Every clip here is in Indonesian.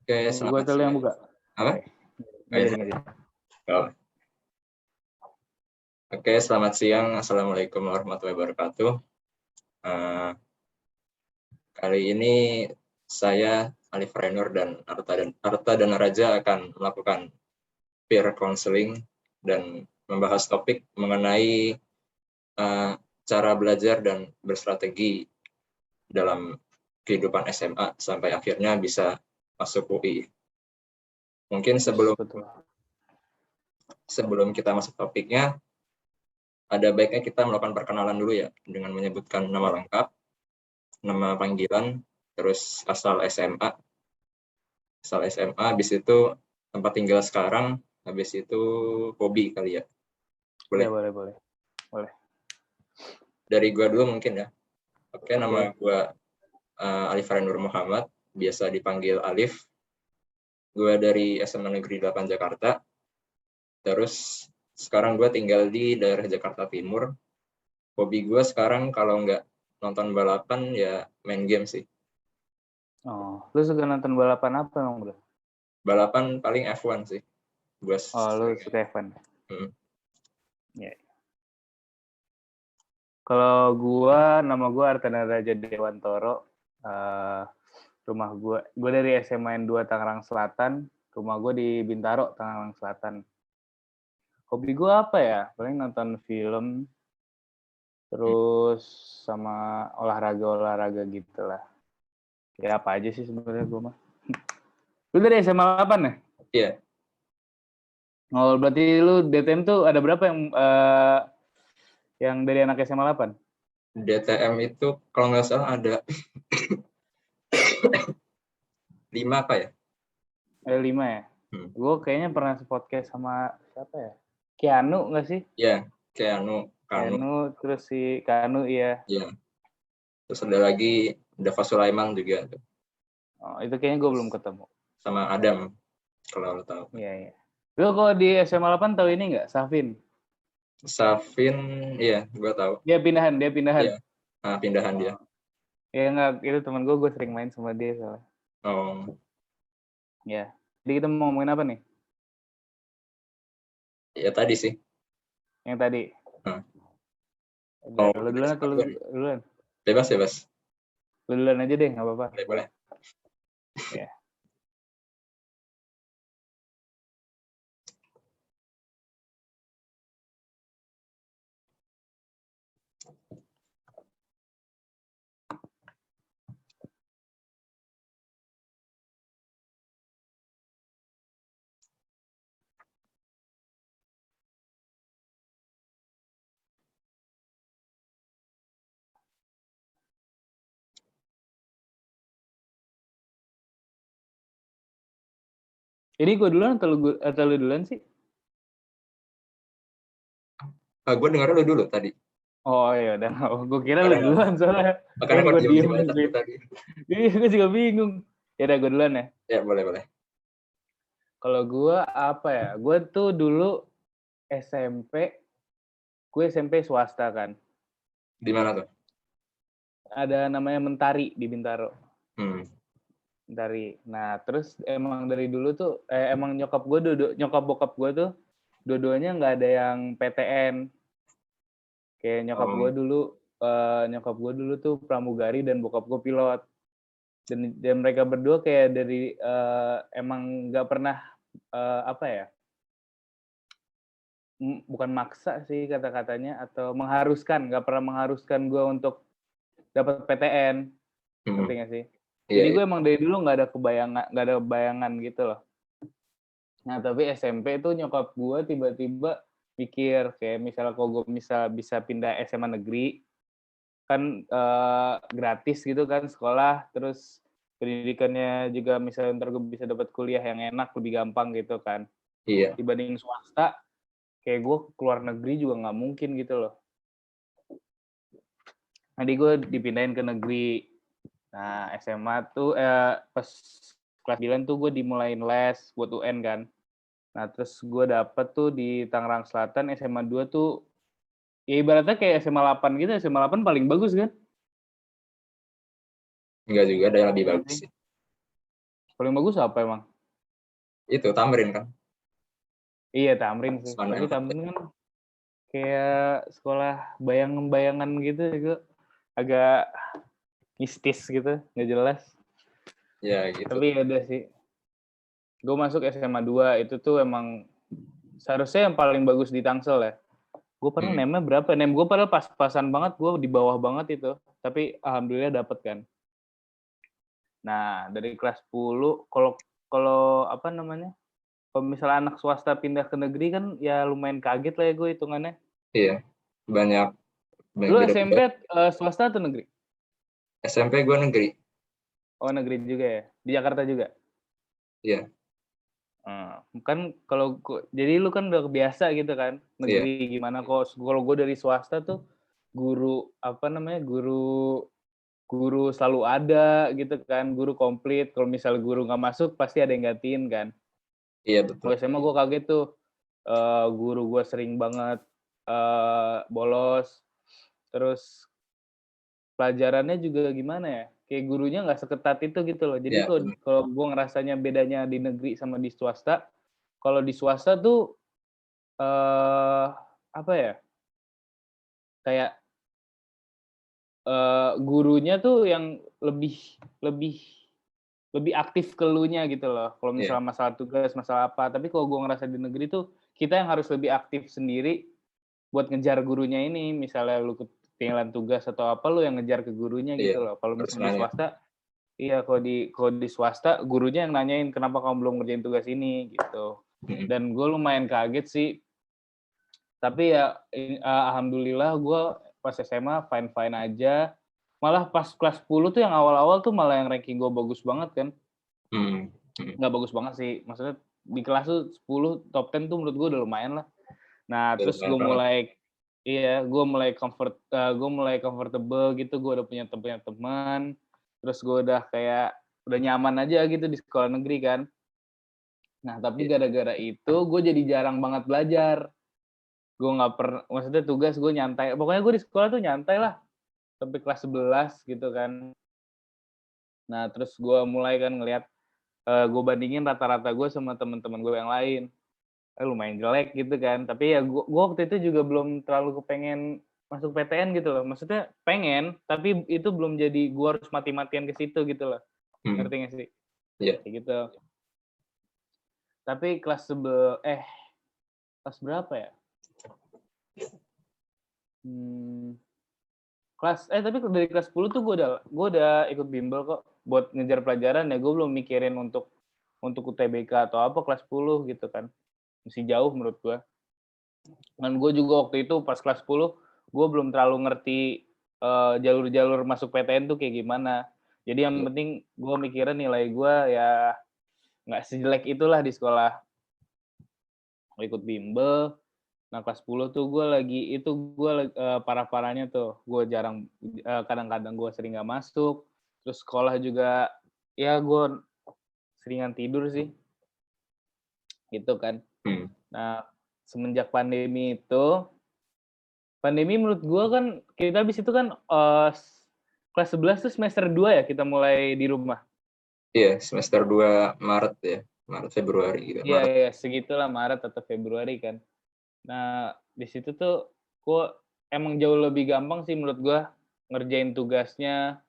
Oke, Gue selamat dulu yang siang. buka. Apa? Nggak jadi. Oh. Oke, selamat siang. Assalamualaikum warahmatullahi wabarakatuh. Kali ini saya, Alif Rainur dan Arta Danaraja akan melakukan peer counseling dan membahas topik mengenai cara belajar dan berstrategi dalam kehidupan SMA sampai akhirnya bisa masuk UI. Mungkin sebelum kita masuk topiknya, ada baiknya kita melakukan perkenalan dulu ya, dengan menyebutkan nama lengkap, nama panggilan, terus asal SMA, habis itu tempat tinggal sekarang, habis itu hobi kali ya. Boleh? Ya, boleh. Dari gua dulu mungkin ya. Oke, nama gua Alif Rainur Muhammad, biasa dipanggil Alif. Gua dari SMA Negeri 8 Jakarta. Terus sekarang gua tinggal di daerah Jakarta Timur. Hobi gua sekarang kalau nggak nonton balapan ya main game sih. Oh, lu suka nonton balapan apa emang, bro? Balapan paling F1 sih. Gua Lu suka F1? Ya. Kalau nama gua Artana Raja Dewantoro. Rumah gue dari SMA N2 Tangerang Selatan. Rumah gue di Bintaro, Tangerang Selatan. Hobi gue apa ya? Paling nonton film, terus sama olahraga gitu lah. Ya apa aja sih sebenarnya gue mah. Lu dari SMA 8 ya? Iya. Oh, berarti lu DTM tuh ada berapa yang dari anak SMA 8? DTM itu kalau nggak salah ada 5 apa ya? Ada 5 ya? Gue kayaknya pernah podcast sama siapa ya? Keanu nggak sih? Ya, Keanu. Terus si Keanu ya. Ya. Terus ada lagi Dava Sulaiman juga. Oh, itu kayaknya gue belum ketemu. Sama Adam, kalau lo tahu. Iya. Lu kalau di SMA 8 tahu ini nggak? Safin, iya, gue tahu. Dia pindahan. Iya, pindahan dia. Ya nggak, itu teman gue sering main sama dia soalnya. Oh. Ya. Jadi kita mau ngomongin apa nih? Ya tadi sih. Yang tadi. Lu duluan atau lu duluan? Bebas. Lu duluan aja deh, nggak apa-apa. Boleh. Ya. Ini gue duluan atau lu duluan sih? Gue dengar lu dulu tadi. Oh iya, udah. Gue kira lu duluan soalnya. Makanya gue diem tadi. Iya, gue juga bingung. Ya udah, gue duluan ya. Ya, boleh. Kalau gue apa ya? Gue tuh dulu SMP swasta kan. Di mana tuh? Ada namanya Mentari di Bintaro. Mentari. Nah, terus emang dari dulu tuh emang nyokap bokap gue tuh dua-duanya nggak ada yang PTN. Kayak nyokap gue dulu tuh pramugari dan bokap gue pilot. Dan mereka berdua kayak dari emang nggak pernah apa ya? Bukan maksa sih kata-katanya, atau nggak pernah mengharuskan gue untuk dapat PTN. Ngerti nggak sih? Jadi gue emang dari dulu nggak ada bayangan gitu loh. Nah, tapi SMP tuh nyokap gue tiba-tiba mikir kayak misalnya kalau gue bisa pindah SMA negeri kan gratis gitu kan sekolah, terus pendidikannya juga misalnya ntar gue bisa dapat kuliah yang enak, lebih gampang gitu kan. Iya. Dibanding swasta, kayak gue keluar negeri juga nggak mungkin gitu loh. Jadi gue dipindahin ke negeri. Nah, SMA tuh pas kelas 9 tuh gue dimulain les buat UN kan. Nah, terus gue dapet tuh di Tangerang Selatan SMA 2 tuh ya ibaratnya kayak SMA 8 gitu. SMA 8 paling bagus kan? Enggak juga, ada yang lebih bagus sih. Paling bagus apa emang? Itu Tamrin kan. Iya Tamrin sih. Asman Tapi MHT. Tamrin kan kayak sekolah bayangan-bayangan gitu juga agak mistis gitu, nggak jelas. Ya gitu. Tapi ya udah sih. Gue masuk SMA 2 itu tuh emang seharusnya yang paling bagus di Tangsel ya. Gue pernah nemnya berapa? Nem gue padahal pas-pasan banget, gue di bawah banget itu. Tapi alhamdulillah dapet kan. Nah, dari kelas 10 kalau apa namanya? Kalau misalnya anak swasta pindah ke negeri kan ya lumayan kaget lah ya gue hitungannya. Iya. Banyak Lu beda-beda. SMP swasta atau negeri? SMP gue negeri. Oh, negeri juga ya. Di Jakarta juga. Iya. Kan kalau jadi lu kan udah biasa gitu kan negeri gimana kok. Kalau gue dari swasta tuh guru apa namanya guru selalu ada gitu kan, guru komplit. Kalau misal guru nggak masuk pasti ada yang gantiin kan. Iya betul. Kalau SMA gue kaget tuh, guru gue sering banget bolos. Terus pelajarannya juga gimana ya? Kayak gurunya nggak seketat itu gitu loh. Jadi Ya, kalau gue ngerasanya bedanya di negeri sama di swasta, kalau di swasta tuh apa ya? Kayak gurunya tuh yang lebih lebih lebih aktif ke elunya gitu loh. Kalau misalnya masalah tugas, masalah apa. Tapi kalau gue ngerasa di negeri tuh kita yang harus lebih aktif sendiri buat ngejar gurunya ini. Misalnya lu ketinggalan tugas atau apa, lu yang ngejar ke gurunya gitu loh. Kalau misalnya di swasta, iya kalau di swasta gurunya yang nanyain kenapa kamu belum ngerjain tugas ini gitu. Dan gue lumayan kaget sih. Tapi ya alhamdulillah gue pas SMA fine-fine aja. Malah pas kelas 10 tuh yang awal-awal tuh malah yang ranking gue bagus banget kan. Nggak bagus banget sih. Maksudnya di kelas tuh 10 top 10 tuh menurut gue udah lumayan lah. Nah, terus gue mulai comfortable gitu, gue udah punya teman. Terus gue udah udah nyaman aja gitu di sekolah negeri kan. Nah, tapi gara-gara itu gue jadi jarang banget belajar. Gue nggak pernah, maksudnya tugas gue nyantai. Pokoknya gue di sekolah tuh nyantai lah. Sampai kelas 11 gitu kan. Nah, terus gue mulai kan ngelihat, gue bandingin rata-rata gue sama teman-teman gue yang lain. Lumayan jelek gitu kan. Tapi ya gue waktu itu juga belum terlalu kepengen masuk PTN gitu loh. Maksudnya pengen, tapi itu belum jadi gue harus mati-matian ke situ gitu loh. Ngerti gak sih? Iya. Kayak gitu. Tapi kelas berapa ya? Tapi dari kelas 10 tuh gue udah ikut bimbel kok buat ngejar pelajaran ya. Gue belum mikirin untuk UTBK atau apa kelas 10 gitu kan. Masih jauh menurut gue. Dan gue juga waktu itu pas kelas 10 gue belum terlalu ngerti jalur-jalur masuk PTN tuh kayak gimana. Jadi yang penting gue mikirin nilai gue ya nggak sejelek itulah di sekolah. Ikut bimbel. Nah kelas 10 tuh gue parah-parahnya tuh. Gue jarang, kadang-kadang gue sering gak masuk. Terus sekolah juga, ya gue seringan tidur sih. Gitu kan. Nah semenjak pandemi menurut gue kan, kita habis itu kan kelas 11 tuh semester 2 ya kita mulai di rumah. Iya, semester 2 Maret ya. Maret Februari gitu. Iya, segitulah Maret atau Februari kan. Nah, di situ tuh gue emang jauh lebih gampang sih menurut gue ngerjain tugasnya.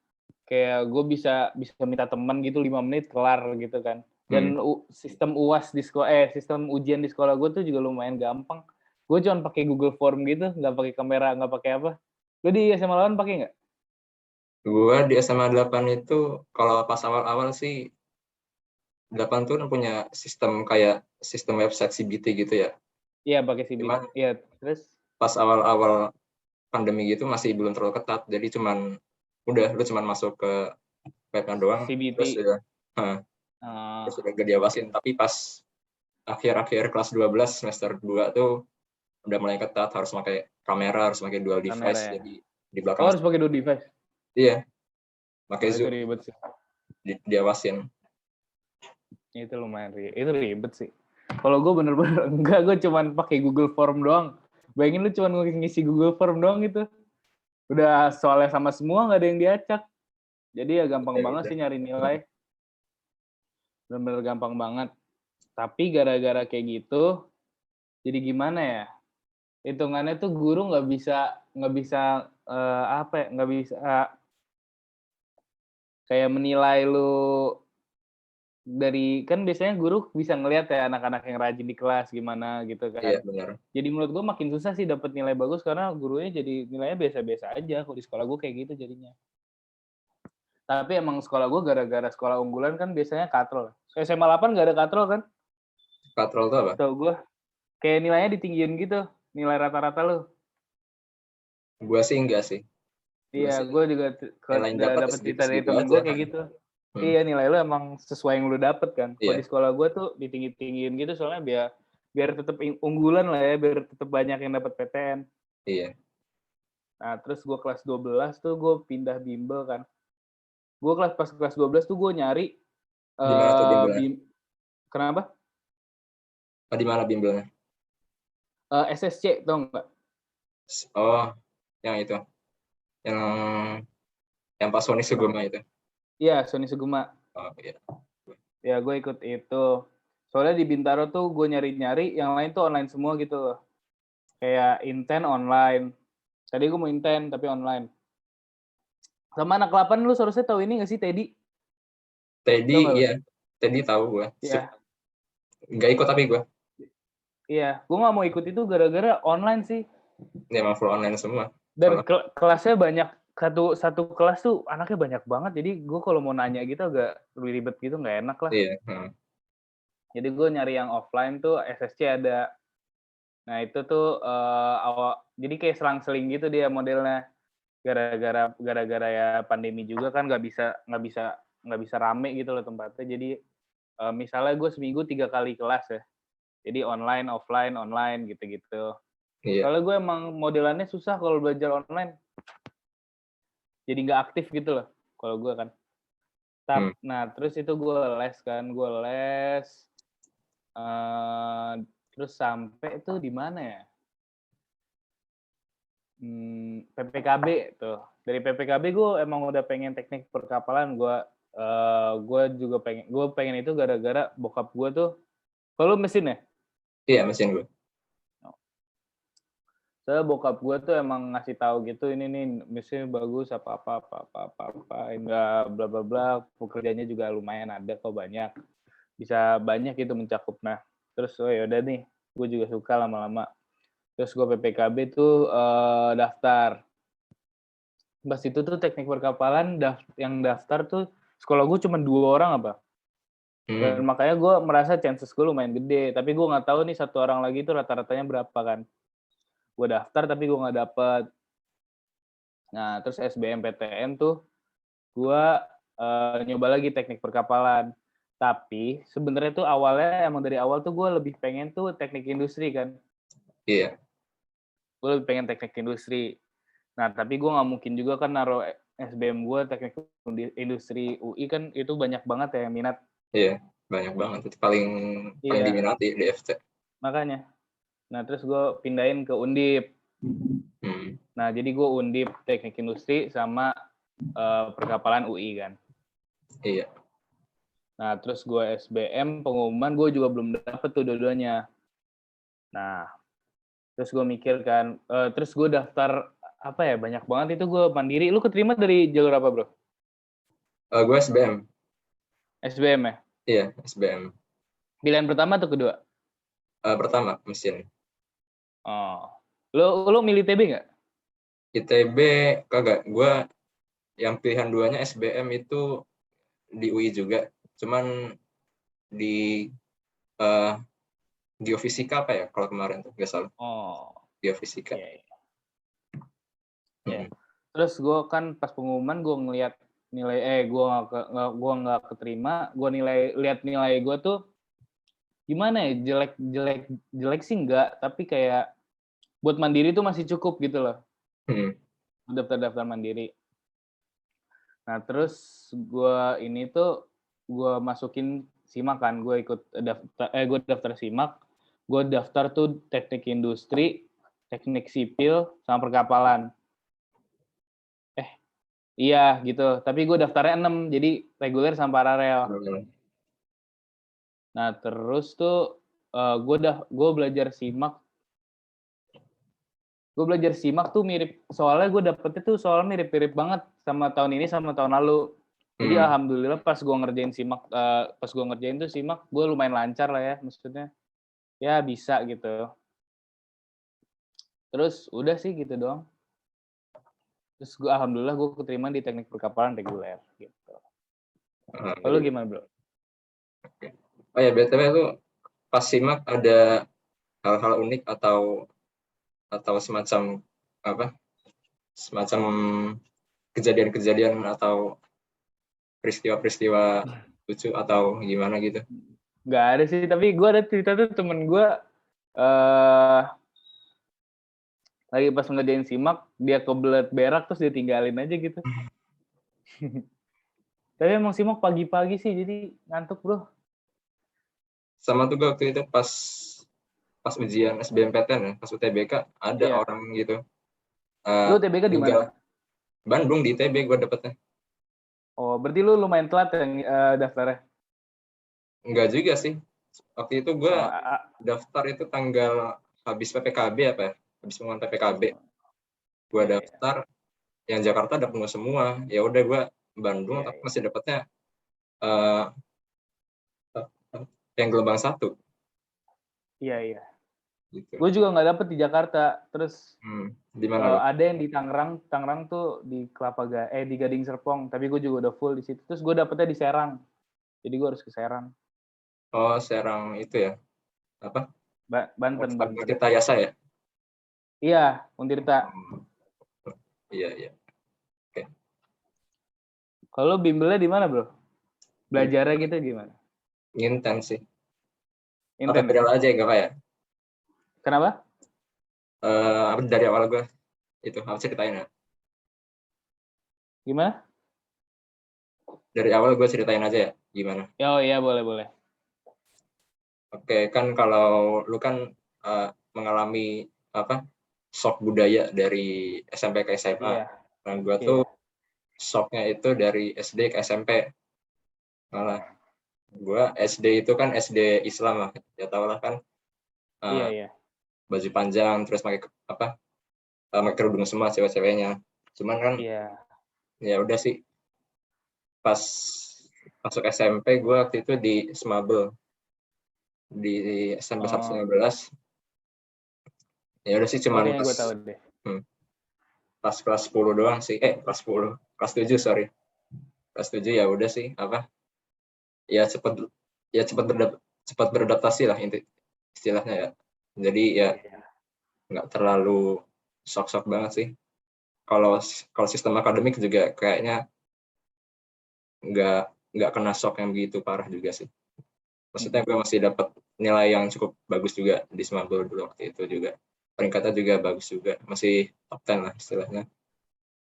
Kayak gue bisa minta teman gitu 5 menit kelar gitu kan. Dan sistem UAS di sekolah sistem ujian di sekolah gue tuh juga lumayan gampang. Gue cuma pakai Google Form gitu, nggak pakai kamera, nggak pakai apa. Lu di SMA 8 pakai nggak? Gue di SMA 8 itu kalau pas awal-awal sih 8 tuh punya sistem kayak sistem website CBT gitu ya. Iya, pakai CBT. Iya, terus pas awal-awal pandemi gitu masih belum terlalu ketat. Jadi lu cuman masuk ke webnya doang. CBT. Terus udah gak diawasin. Tapi pas akhir-akhir kelas 12 semester 2 tuh udah mulai ketat, harus pakai kamera, harus pakai dual device. Ya. Jadi di belakang harus pakai dual device. Iya. Pakai Zoom. Itu ribet sih. Diawasin. Itu lumayan itu ribet sih. Kalau gue bener-bener enggak, gue cuman pakai Google Form doang. Bayangin lu cuman ngisi Google Form doang gitu. Udah soalnya sama semua, nggak ada yang diacak. Jadi ya gampang banget sih nyari nilai. benar-benar gampang banget. Tapi gara-gara kayak gitu, jadi gimana ya? Hitungannya tuh guru nggak bisa apa ya? Nggak bisa kayak menilai lu dari kan biasanya guru bisa ngelihat ya anak-anak yang rajin di kelas gimana gitu Iya, kan. benar. Jadi menurut gue makin susah sih dapat nilai bagus karena gurunya jadi nilainya biasa-biasa aja. Kalau di sekolah gue kayak gitu jadinya. Tapi emang sekolah gue gara-gara sekolah unggulan kan biasanya katrol. SMA 8 nggak ada katrol kan? Katrol itu apa? Tau gue kayak nilainya ditinggiin gitu, nilai rata-rata lu. Gua sih enggak sih. Gua Iya, sih gue juga nilai yang dapat dapet cerita dari segitu-segitu temen aja. gue kayak gitu. Iya, nilai lu emang sesuai yang lu dapet kan. Kalau Iya. di sekolah gue tuh ditinggi-tinggiin gitu soalnya biar tetap unggulan lah ya, biar tetap banyak yang dapat PTN. Iya. Nah, terus gue kelas 12 tuh gue pindah bimbel kan. Gue pas kelas 12 tuh gue nyari Di mana tuh bimbelnya? Kenapa? Di mana bimbelnya? SSC tau nggak? Oh, yang itu. Yang pas Sony Sugema itu. Iya, Sony Sugema. Oh, iya. Ya, gue ikut itu. Soalnya di Bintaro tuh gue nyari-nyari, yang lain tuh online semua gitu. Kayak Inten online. Tadi gue mau Inten, tapi online. Sama anak 8 lu seharusnya tahu ini nggak sih, Teddy? Teddy, iya. Teddy tahu gue. Iya. Nggak ikut tapi gue. Iya, gue nggak mau ikut itu gara-gara online sih. Ini emang full online semua. Dan kelasnya banyak, satu kelas tuh anaknya banyak banget, jadi gue kalau mau nanya gitu agak ribet gitu, nggak enak lah. Iya. Jadi gue nyari yang offline tuh SSC ada. Nah itu tuh jadi kayak selang-seling gitu dia modelnya. Gara-gara ya pandemi juga kan nggak bisa rame gitu loh tempatnya. Jadi misalnya gue seminggu 3 kali kelas ya. Jadi online, offline gitu-gitu. Iya. Soalnya gue emang modelannya susah kalau belajar online. Jadi nggak aktif gitu loh kalau gue kan. Nah terus itu gue les kan, terus sampai tuh di mana ya? PPKB tuh. Dari PPKB gue emang udah pengen teknik perkapalan. Gue juga pengen itu gara-gara bokap gue tuh. Kalau mesin ya? Iya, mesin gue. Soalnya bokap gue tuh emang ngasih tahu gitu, ini nih mesin bagus apa enggak bla bla bla, pekerjaannya juga lumayan ada kok, banyak, bisa banyak gitu mencakup. Nah terus yaudah nih, gue juga suka lama-lama. Terus gue PPKB tuh daftar. Pas itu tuh teknik perkapalan yang daftar tuh sekolah gue cuma 2 orang apa. Dan makanya gue merasa chances gue lumayan gede. Tapi gue nggak tahu nih satu orang lagi tuh rata-ratanya berapa kan. Gue daftar tapi gue nggak dapet. Nah terus SBMPTN tuh gue nyoba lagi teknik perkapalan. Tapi sebenarnya tuh awalnya emang dari awal tuh gue lebih pengen tuh teknik industri kan. Iya. Gue lebih pengen teknik industri. Nah tapi gue nggak mungkin juga kan naruh SBM gue teknik industri UI kan itu banyak banget ya yang minat. Iya, banyak banget. Itu paling diminati di FT. Makanya. Nah terus gue pindahin ke Undip. Nah jadi gue Undip teknik industri sama perkapalan UI kan. Iya. Nah terus gue SBM pengumuman gue juga belum dapet tuh dua-duanya. Nah terus gue mikir kan, terus gue daftar apa ya, banyak banget itu gue mandiri. Lu keterima dari jalur apa bro? Gue SBM. SBM ya? Iya, SBM. Pilihan pertama atau kedua? Pertama, mesin. Oh, lu milih ITB nggak? ITB kagak. Gue yang pilihan 2-nya SBM itu di UI juga. Cuman di geofisika apa ya kalau kemarin tuh, nggak salah. Oh, geofisika. Yeah. Terus gue kan pas pengumuman gue ngeliat nilai gue nggak keterima. Gue lihat nilai gue tuh gimana ya, jelek sih enggak, tapi kayak buat mandiri tuh masih cukup gitu loh. Daftar mandiri. Nah terus gue masukin SIMAK kan, gue daftar SIMAK, gue daftar tuh teknik industri, teknik sipil, sama perkapalan. Iya gitu, tapi gue daftarnya 6, jadi reguler sama paralel. Nah terus tuh gue belajar simak. Gue belajar simak tuh mirip, soalnya gue dapetnya tuh soalnya mirip-mirip banget sama tahun ini sama tahun lalu. Jadi alhamdulillah pas gue ngerjain simak, pas gue ngerjain tuh simak, gue lumayan lancar lah ya, maksudnya ya bisa gitu. Terus udah sih gitu doang. Terus gue alhamdulillah gue keterima di teknik perkapalan reguler gitu. Lalu gimana bro? Oh ya BTW lu pas simak ada hal-hal unik atau semacam apa? Semacam kejadian-kejadian atau peristiwa-peristiwa lucu atau gimana gitu? Gak ada sih, tapi gue ada cerita tuh temen gue lagi pas ngerjain simak, dia kebelet berak terus dia tinggalin aja gitu. Tapi emang simak pagi-pagi sih, jadi ngantuk bro. Sama tuh gue waktu itu pas ujian SBMPTN ya, pas UTBK ada orang gitu. Lu UTBK di mana? Bandung, di ITB gue dapetnya. Oh, berarti lu lumayan telat yang daftarnya? Enggak juga sih. Waktu itu gue daftar itu tanggal habis PPKB apa ya? Habis pengumuman PPKB. Gue daftar, yang Jakarta udah penuh semua. Ya udah gue Bandung, tapi masih dapetnya yang gelombang 1. Iya. Gitu. Gue juga nggak dapet di Jakarta. Terus di mana? Ada yang di Tangerang. Tangerang tuh di di Gading Serpong. Tapi gue juga udah full di situ. Terus gue dapetnya di Serang. Jadi gue harus ke Serang. Oh, Serang itu ya? Apa? Banten. Untirta Yasa ya? Iya, Untirta. Iya. Oke. Kalau bimbelnya di mana bro? Belajarnya gitu gimana? Intens sih. Intens. Atau aja enggak Pak ya? Kenapa? Dari awal gue itu harus ceritain ya. Gimana? Dari awal gue ceritain aja ya, gimana? Oh iya, boleh. Oke, kan kalau lu kan mengalami shock budaya dari SMP ke SMA. Nah, gue tuh shocknya itu dari SD ke SMP. Malah gue SD itu kan SD Islam lah, ya tau lah kan. Iya. Baju panjang, terus pakai kerudung semua cewek-ceweknya. Cuman kan, ya udah sih. Pas masuk SMP gue waktu itu di Smabel, di SMP 115. Ya udah sih cuman pas kelas 10 doang sih. Kelas 10, kelas 7 sorry. Kelas 7 ya udah sih ya cepat beradaptasi lah istilahnya ya. Jadi ya nggak terlalu shock banget sih. Kalau sistem akademik juga kayaknya nggak kena shock yang begitu parah juga sih. Maksudnya gue masih dapat nilai yang cukup bagus juga di Smabel dulu waktu itu juga. Peringkatnya juga bagus juga, masih top 10 lah istilahnya.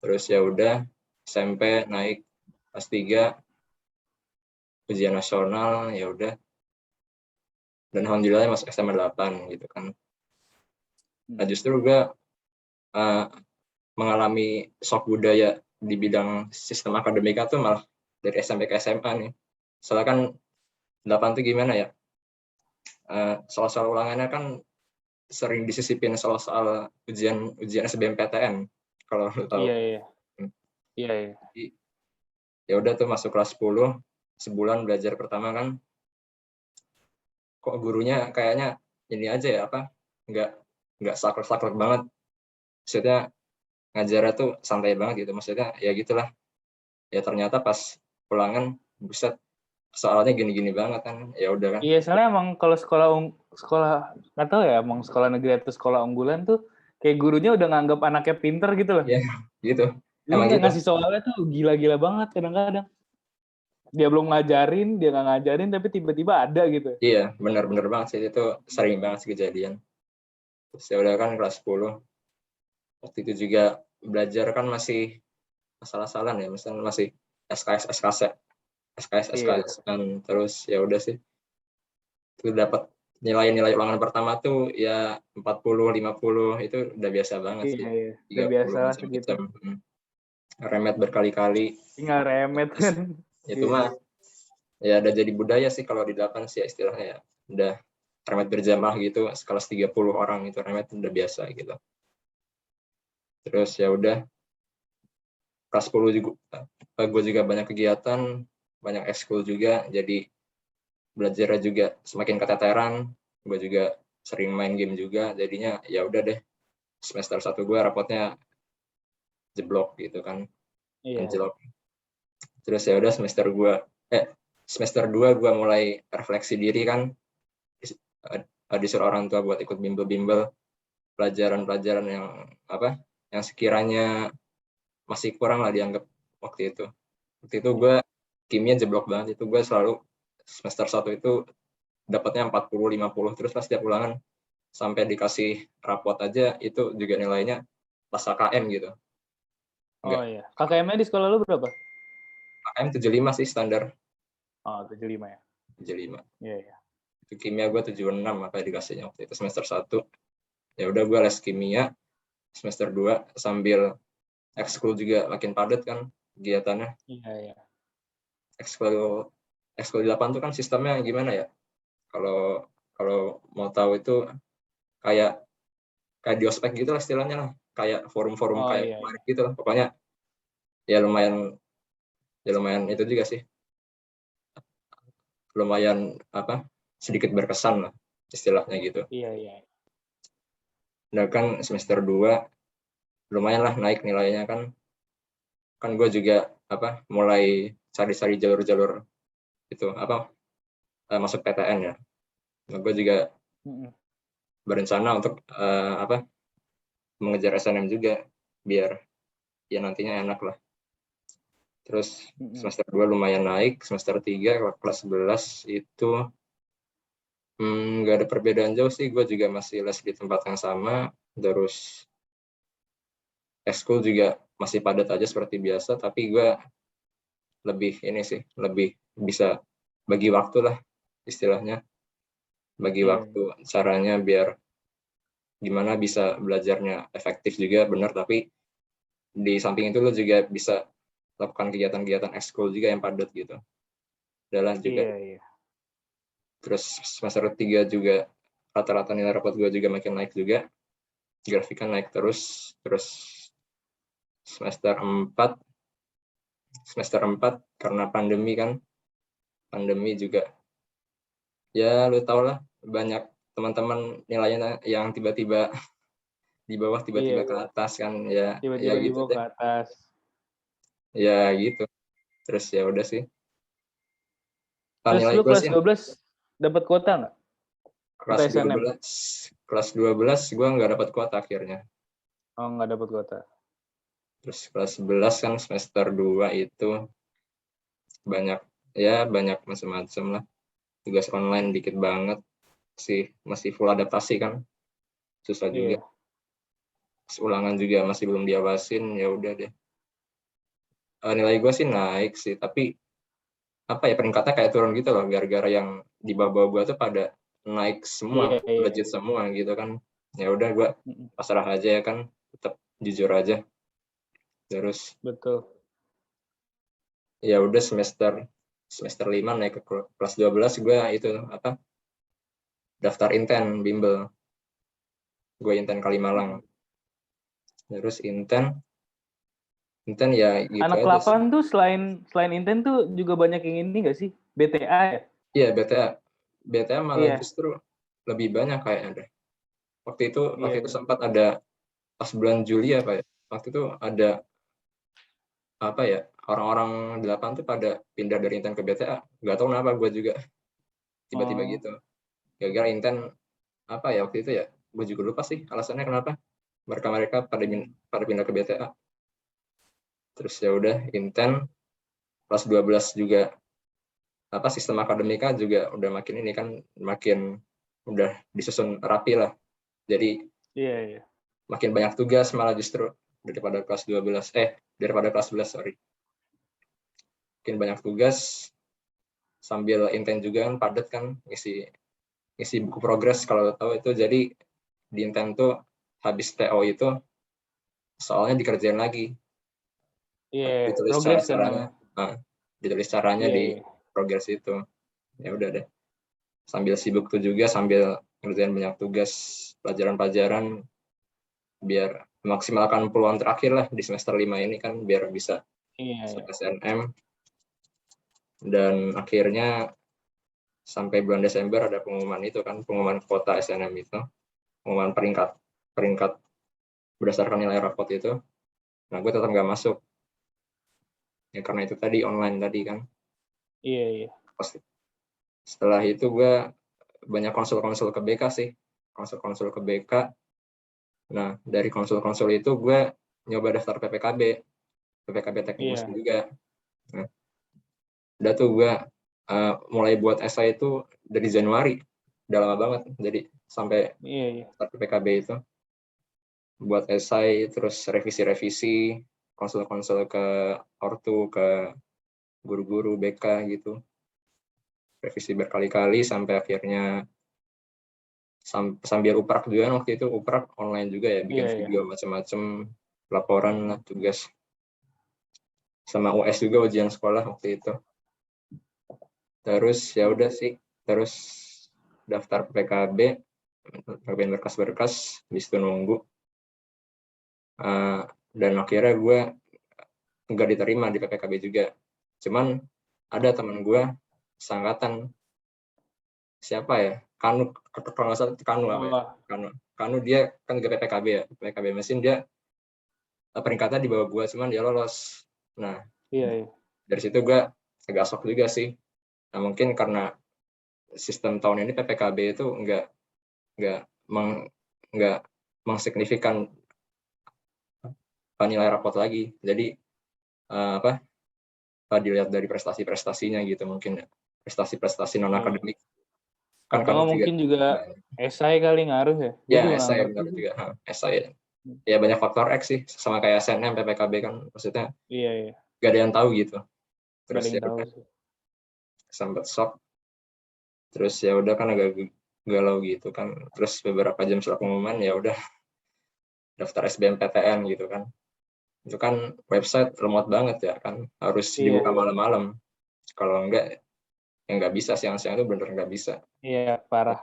Terus ya udah SMP naik kelas 3 ujian nasional, ya udah. Dan alhamdulillah masuk SMA 8 gitu kan. Nah justru gue mengalami shock budaya di bidang sistem akademika tuh malah dari SMP ke SMA nih. Soalnya kan 8 tuh gimana ya? Soal-soal ulangannya kan sering disisipin soal ujian SBMPTN kalau lu tahu. Iya. Ya udah tuh masuk kelas 10, sebulan belajar pertama kan, kok gurunya kayaknya ini aja ya nggak saklek banget. Maksudnya ngajarnya tuh santai banget gitu. Maksudnya ya gitulah. Ya ternyata pas ulangan buset soalnya gini-gini banget kan. Ya udah kan. Iya, soalnya emang kalau sekolah nggak tahu ya, emang sekolah negeri atau sekolah unggulan tuh kayak gurunya udah nganggap anaknya pinter gitu loh. Iya, gitu. Emang gitu. Ngasih soalnya tuh gila-gila banget kadang-kadang. Dia belum ngajarin, dia nggak ngajarin, tapi tiba-tiba ada gitu. Iya, benar-benar banget sih. Itu sering banget sih kejadian. Terus ya udah kan kelas 10. Waktu itu juga belajar kan masih asal-asalan ya. Misalnya masih SKS kan. Terus ya udah sih. Itu dapat nilai ulangan pertama tuh ya 40, 50 itu udah biasa banget sih. Udah biasa lah gitu. Remet berkali-kali. Tinggal remet kan. Itu mah ya udah jadi budaya sih kalau di 8 sih istilahnya ya. Udah remet berjamaah gitu, sekelas 30 orang itu remet udah biasa gitu. Terus ya udah kelas 10 juga gue juga banyak kegiatan, banyak ekskul juga, jadi belajarnya juga semakin keteteran. Gue juga sering main game juga, jadinya ya udah deh semester 1 gue rapotnya jeblok gitu kan. Anjlok. Terus ya udah semester 2 gue mulai refleksi diri kan, disuruh orang tua buat ikut bimbel-bimbel pelajaran-pelajaran yang sekiranya masih kurang lah dianggap waktu itu. Waktu itu gue kimia jeblok banget, itu gue selalu semester 1 itu dapatnya 40-50, terus pas tiap ulangan sampai dikasih rapot aja itu juga nilainya pas KKM gitu. Oh iya. KKM-nya di sekolah lu berapa? KKM 75 sih standar. Oh, 75 ya. 75. Iya. Itu kimia gue 76 apa dikasihnya waktu itu semester 1. Ya udah gue les kimia semester 2 sambil ekskul juga makin padat kan kegiatannya. Iya. Ekskul 8 tuh kan sistemnya gimana ya? Kalau mau tahu itu kayak di ospek gitu lah istilahnya lah. Kayak forum-forum kayak kemarin gitu lah. Pokoknya ya lumayan itu juga sih. Lumayan sedikit berkesan lah istilahnya gitu. Iya. Nah kan semester 2 lumayan lah naik nilainya kan. Kan gue juga mulai cari-cari jalur-jalur itu masuk PTN ya. Nah, gue juga berencana untuk mengejar SNM juga biar ya nantinya enak lah. Terus semester 2 lumayan naik, semester 3 kelas 11 itu nggak ada perbedaan jauh sih, gue juga masih les di tempat yang sama, terus ekskul juga masih padat aja seperti biasa, tapi gue lebih bisa bagi waktu lah istilahnya, bagi waktu caranya biar gimana bisa belajarnya efektif juga benar, tapi di samping itu lo juga bisa lakukan kegiatan-kegiatan ekskul juga yang padat gitu. Adalah juga. Iya. Terus semester 3 juga rata-rata nilai rapot gue juga makin naik juga. Grafika naik terus semester 4 karena pandemi juga ya lu tau lah, banyak teman-teman nilainya yang tiba-tiba di bawah tiba-tiba ke atas kan ya. Tiba-tiba gitu ke atas. Ya gitu. Terus ya udah sih. Terus lu kelas 12 dapat kuota nggak? Kelas 12 gue nggak dapat kuota akhirnya. Oh, nggak dapat kuota. Terus kelas 11 kan semester 2 itu banyak macam-macam lah. Tugas online dikit banget sih, masih full adaptasi kan. Susah juga. Ulangan juga masih belum diawasin, ya udah deh. Nilai gue sih naik sih, tapi peringkatnya kayak turun gitu loh, gara-gara yang di bawah gue tuh pada naik semua, legit semua gitu kan. Ya udah gue pasrah aja ya kan, tetap jujur aja. Terus betul. Ya udah semester 5 naik ke kelas 12 gue itu daftar inten bimbel. Gue inten Kalimalang. Terus inten ya gitu anak aja. Anak 8 tuh selain inten tuh juga banyak yang ini nggak sih? BTA ya? Iya, BTA malah justru lebih banyak kayaknya deh. Waktu itu sempat ada pas bulan Juli ya Pak. Waktu itu ada orang-orang 8 tuh pada pindah dari inten ke BTA. Nggak tahu kenapa, gue juga tiba-tiba gitu. Gara-gara inten waktu itu ya, gue juga lupa sih alasannya kenapa mereka pada pindah ke BTA. Terus ya udah inten kelas 12 juga sistem akademika juga udah makin udah disusun rapi lah. Jadi makin banyak tugas malah justru daripada kelas 11 sorry. Makin banyak tugas sambil inten juga kan padat kan ngisi buku progres kalau tahu itu. Jadi di inten tuh habis TO itu soalnya dikerjain lagi. Ditulis caranya. Ditulis caranya di progres itu. Ya udah deh, sambil sibuk tuh juga, sambil ngerjain banyak tugas pelajaran-pelajaran biar memaksimalkan peluang terakhir lah di semester 5 ini kan, biar bisa SNM. Dan akhirnya sampai bulan Desember ada pengumuman itu kan, pengumuman kuota SNM itu, pengumuman peringkat berdasarkan nilai rapot itu. Nah, gue tetap nggak masuk. Ya karena itu tadi online tadi kan. Iya. Setelah itu gue banyak konsul-konsul ke BK sih. Konsul-konsul ke BK. Nah, dari konsul-konsul itu gue nyoba daftar PPKB teknik mesin juga. Nah, udah tuh gue mulai buat esai itu dari Januari. Udah lama banget. Jadi sampai start PPKB itu. Buat esai, terus revisi-revisi, konsul-konsul ke ortu, ke guru-guru BK gitu. Revisi berkali-kali sampai akhirnya sambil uprak juga waktu itu, uprak online juga ya, bikin video macam-macam, laporan lah, tugas. Sama US juga ujian sekolah waktu itu. Terus ya udah sih, terus daftar PPKB, ngerjain berkas-berkas, habis itu nunggu. Dan akhirnya gue nggak diterima di PPKB juga. Cuman ada teman gue seangkatan, siapa ya, Kanu, kalau nggak salah Kanu apa ya? Kanu dia kan juga PPKB ya, PPKB mesin, dia peringkatnya di bawah gue, cuman dia lolos. Nah, dari situ gue agak shock juga sih. Nah, mungkin karena sistem tahun ini PPKB itu nggak mengsignifikan nilai rapot lagi. Jadi dilihat dari prestasi-prestasinya gitu, mungkin prestasi-prestasi non akademik. Kan atau mungkin juga esai kali ngaruh ya? Ya, esai benar juga. Esai ya banyak faktor X sih, sama kayak SNM, PPKB kan, maksudnya gak ada yang tahu gitu. Terus ya udah sempat shock. Terus ya udah kan agak galau gitu kan. Terus beberapa jam setelah pengumuman ya udah daftar SBMPTN gitu kan. Itu kan website lemot banget ya kan, harus dibuka malam-malam. Kalau enggak ya nggak bisa, siang-siang itu bener nggak bisa. Iya, parah.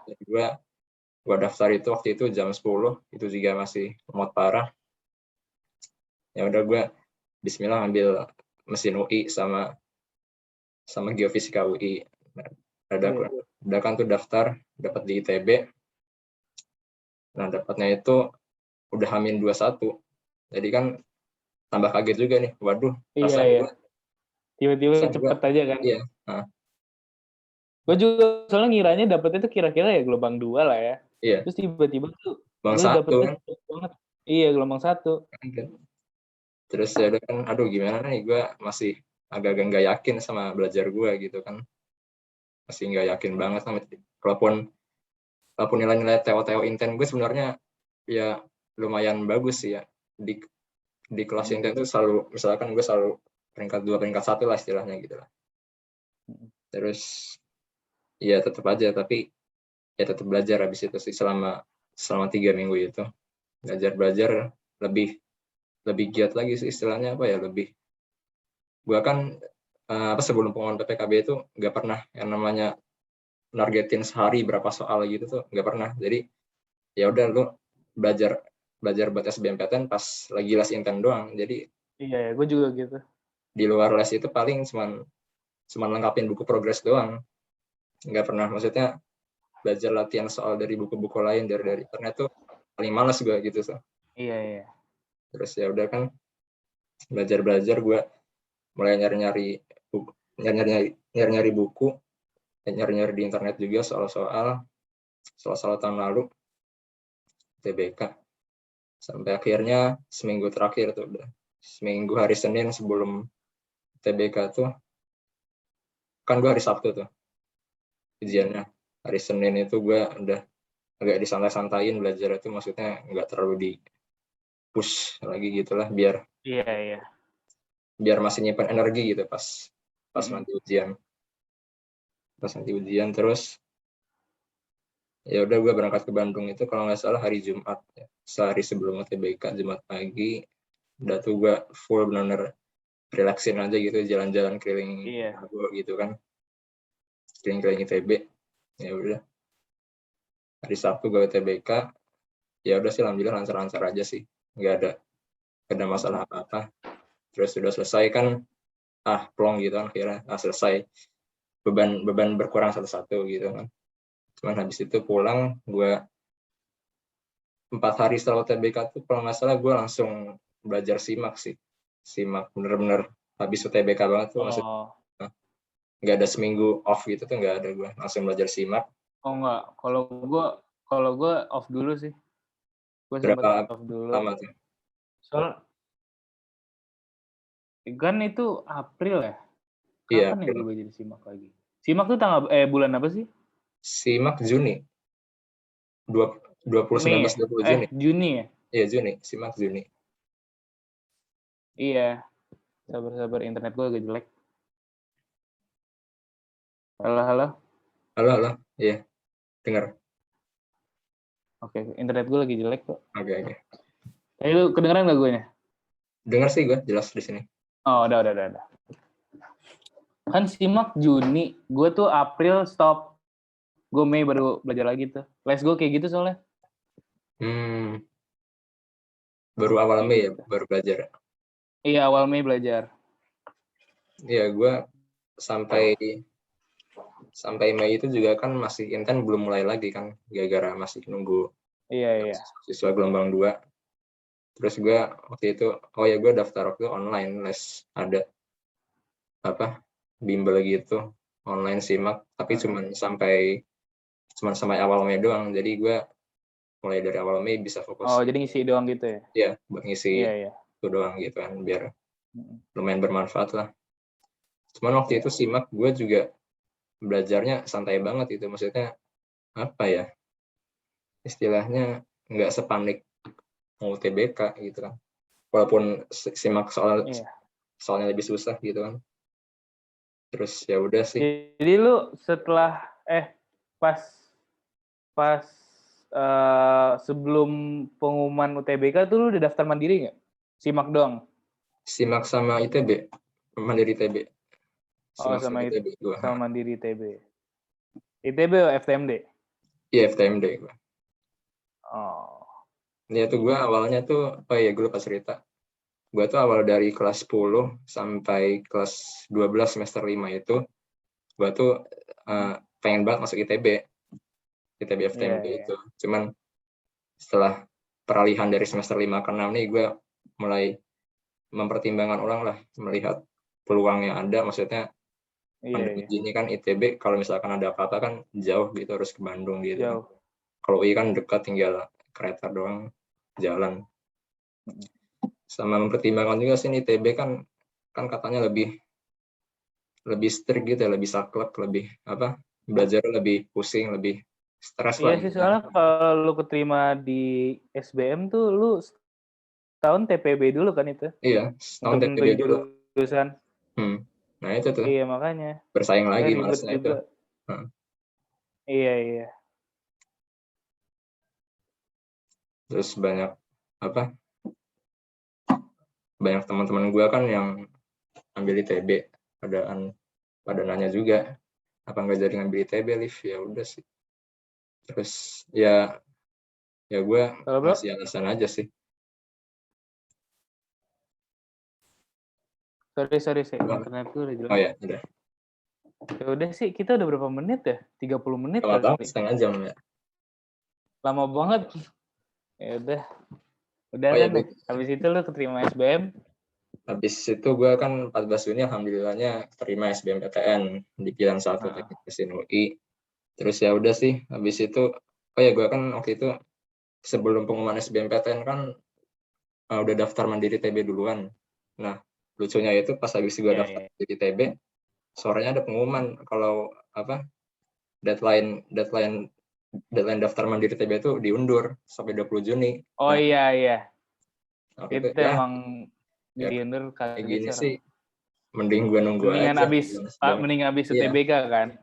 Gua daftar itu waktu itu jam 10, itu juga masih lemot parah. Ya udah gue bismillah ambil mesin UI sama geofisika UI. Udah kan tuh daftar, dapat di ITB. Nah, dapatnya itu udah H-21. Jadi kan tambah kaget juga nih. Waduh, iya. Tiba-tiba cepet aja kan. Iya. Gue juga soalnya ngiranya dapetnya tuh kira-kira ya gelombang 2 lah ya. Iya. Terus tiba-tiba tuh gelombang 1 kan. Banget. Iya, gelombang 1. Terus ya udah kan, aduh gimana nih, gue masih agak-agak nggak yakin sama belajar gue gitu kan. Masih nggak yakin banget sama, walaupun nilai-nilai TO inten gue sebenarnya ya lumayan bagus sih ya. Di kelas inten tuh selalu, misalkan gue selalu peringkat 2, peringkat 1 lah istilahnya gitu lah. Terus ya tetap aja, tapi ya tetap belajar habis itu sih, selama 3 minggu itu belajar lebih giat lagi sih istilahnya, apa ya, lebih, gue kan sebelum pengumuman PPKB itu nggak pernah yang namanya nargetin sehari berapa soal gitu tuh, nggak pernah. Jadi ya udah lu belajar buat SBMPTN pas lagi les inten doang. Jadi iya, gue juga gitu. Di luar les itu paling cuman lengkapin buku progres doang. Nggak pernah, maksudnya belajar latihan soal dari buku-buku lain, dari internet tuh paling males gue gitu so. Iya. Terus ya udah kan belajar gue mulai nyari-nyari buku, nyari-nyari di internet juga soal tahun lalu TBK, sampai akhirnya seminggu terakhir tuh, udah seminggu hari Senin sebelum TBK tuh kan gue hari Sabtu tuh ujiannya, hari Senin itu gue udah agak disantai-santain belajar itu, maksudnya nggak terlalu di push lagi gitulah, biar masih nyimpan energi gitu pas nanti ujian. Terus ya udah gue berangkat ke Bandung itu kalau nggak salah hari Jumat ya. Sehari sebelum UTBK, Jumat pagi, udah tuh gue full bener-bener relaxin aja gitu, jalan-jalan keliling gitu kan. keliling-keliling ITB. Ya udah, hari Sabtu gue UTBK, ya udah sih alhamdulillah lancar-lancar aja sih, nggak ada masalah apa-apa. Terus sudah selesai kan, plong gitu kan, akhirnya selesai, beban berkurang satu-satu gitu kan. Cuman habis itu pulang, gue 4 hari setelah UTBK tuh kalau nggak salah gue langsung belajar SIMAK sih. SIMAK bener-bener habis UTBK banget tuh, maksudnya nggak ada seminggu off gitu tuh, nggak ada, gue langsung belajar SIMAK. Oh enggak, kalau gue off dulu sih. Gue Berapa sempat off dulu. lama tuh? Soal kan itu April ya? Iya, Kapan ya gue jadi SIMAK lagi? SIMAK tuh bulan apa sih? SIMAK Juni. 2019 Juni. Juni ya? Iya, Juni. SIMAK Juni. Iya. Sabar, internet gue agak jelek. Halo. Halo. Iya, dengar. Oke, internet gue lagi jelek kok. Oke. Tapi lu kedengeran nggak gue nya? Dengar sih gue, jelas di sini. Oh, udah. Kan SIMAK Juni, gue tuh April stop. Gue Mei baru belajar lagi tuh. Les gue kayak gitu soalnya. Baru awal Mei ya, baru belajar. Iya, awal Mei belajar. Iya, gue sampai Mei itu juga kan masih intern, belum mulai lagi kan, gara-gara masih nunggu siswa gelombang 2. Terus gue waktu itu, gue daftar waktu online les, ada bimbel gitu, online SIMAK, tapi cuman sampai awal Mei doang. Jadi gue mulai dari awal Mei bisa fokus. Oh, jadi ngisi doang gitu ya? Iya, buat ngisi itu doang gitu kan, biar lumayan bermanfaat lah. Cuman waktu itu SIMAK gue juga belajarnya santai banget itu, maksudnya istilahnya nggak sepanik mau UTBK gitu kan, walaupun SIMAK soalnya lebih susah gitu kan. Terus ya udah sih. Jadi lu setelah pas sebelum pengumuman UTBK tuh lu udah daftar mandiri nggak? SIMAK doang? SIMAK sama ITB, mandiri ITB. Sama ITB sama mandiri ITB. ITB atau FTMD? Iya, FTMD gue. Oh. Ini tuh gue awalnya tuh, gue lupa cerita. Gue tuh awal dari kelas 10 sampai kelas 12 semester 5 itu, gue tuh pengen banget masuk ITB FTMD itu. Cuman setelah peralihan dari semester 5 ke 6 nih, gue mulai mempertimbangkan ulang lah, melihat peluang yang ada, maksudnya pandemi ini kan ITB kalau misalkan ada apa-apa kan jauh gitu, harus ke Bandung gitu. Jauh. Kalau UI kan dekat, tinggal kereta doang jalan. Sama mempertimbangkan juga sih ITB kan katanya lebih strict gitu ya, lebih saklek, lebih belajar lebih pusing, lebih stres lah. Iya sih, soalnya kalau lu keterima di SBM tuh lu setahun TPB dulu kan itu? Iya, setahun TPB dulu. Jurusan. Nah itu tuh. Iya, makanya. Bersaing lagi malasnya itu. Iya. Terus banyak teman-teman gue kan yang ambil ITB, pada nanya juga, apa nggak jadi ngambil ITB, Liv? Ya udah sih. Terus ya gue masih alasan aja sih. Sorry, internet gue udah jelas. Oh ya, udah. Ya udah sih, kita udah berapa menit ya? 30 menit kali. Setengah jam ya. Lama banget. Ya udah. Udah kan. Habis itu lu keterima SBM. Habis itu gue kan 14 Juni alhamdulillahnya terima SBMPTN di pilihan 1 Teknik Mesin UI. Terus ya udah sih, habis itu gue kan waktu itu sebelum pengumuman SBMPTN kan udah daftar mandiri TB duluan. Nah, lucunya itu pas habis gue daftar di TB, sorenya ada pengumuman kalau deadline daftar mandiri TB itu diundur sampai 20 Juni. Oh iya. Itu emang diundur kayak gini sih, mending gue nunggu mendingan aja. Mendingan abis UTBK kan.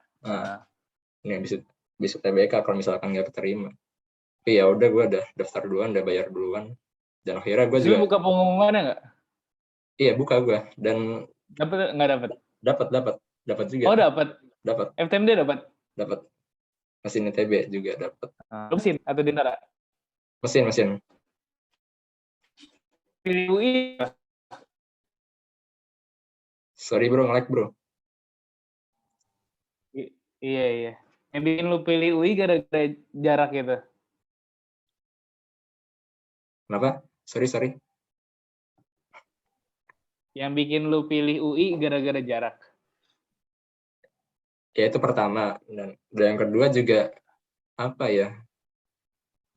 Ini abis UTBK kalau misalkan nggak keterima. Tapi ya udah, gue udah daftar duluan, udah bayar duluan. Dan akhirnya gue juga. Lu buka pengumumannya nggak? Iya, buka gue. Dan nggak dapat? Dapat juga. Oh, dapat. Dapat. FTMD dapat. Dapat. Mesin ITB juga dapat. Mesin atau Dintara? Mesin. Pilih UI. Sorry bro, nge-lag bro. Iya. Yang bikin lu pilih UI gara-gara jarak gitu. Kenapa? Sorry. Yang bikin lu pilih UI gara-gara jarak. Ya itu pertama, dan yang kedua juga apa ya?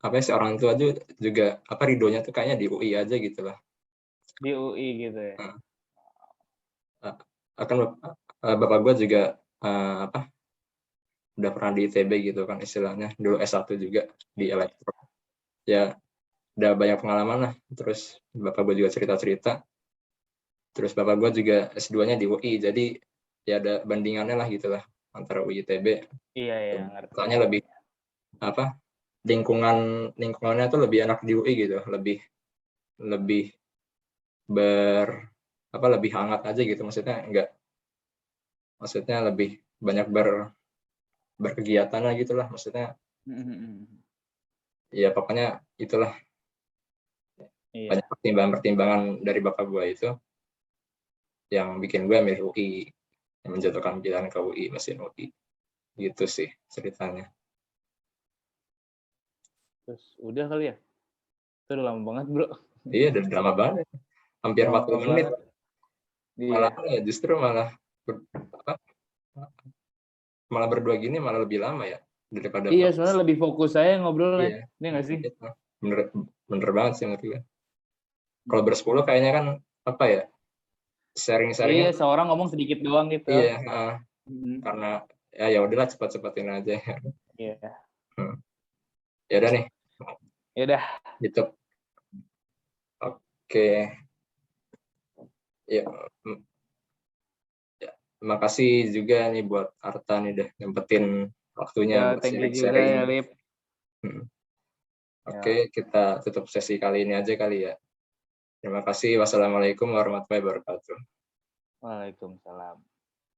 Apa sih, orang tua juga apa ridonya tuh kayaknya di UI aja gitu lah. Di UI gitu ya. Akan bapak gue juga apa? Udah pernah di ITB gitu kan istilahnya, dulu S1 juga di elektro. Ya udah banyak pengalaman lah. Terus bapak gue juga cerita-cerita. Terus bapak gue juga S2-nya di UI, jadi ya ada bandingannya lah gitulah antara UI ITB. Iya, ngerti. Soalnya lebih apa? Lingkungannya tuh lebih enak di UI gitu, lebih lebih hangat aja gitu, maksudnya lebih banyak berkegiatan lah gitulah, maksudnya ya pokoknya itulah. Iya. Banyak pertimbangan dari bapak gue itu yang bikin gue milih UI, yang menjatuhkan pilihan ke UI, mesin UI gitu sih ceritanya. Terus udah kali ya? Itu udah lama banget bro. Iya, udah lama banget, hampir 40 menit. Malah ya, justru malah berdua gini malah lebih lama ya daripada. Iya, sebenarnya lebih fokus saya ngobrol. Iya. Ini nggak sih? Bener banget sih menurut gue. Kalau bersepuluh kayaknya kan apa ya, sharing-sharing. Iya, seorang ngomong sedikit doang gitu. Iya, karena ya udahlah cepat-cepatin aja. Iya. Ya udah nih. Ya udah. Gitu. Oke. Ya. Terima kasih juga nih buat Arta nih udah nyempetin waktunya buat sharing-sharing. Ya, Lip. Oke, kita tutup sesi kali ini aja kali ya. Terima kasih. Wassalamualaikum warahmatullahi wabarakatuh. Waalaikumsalam.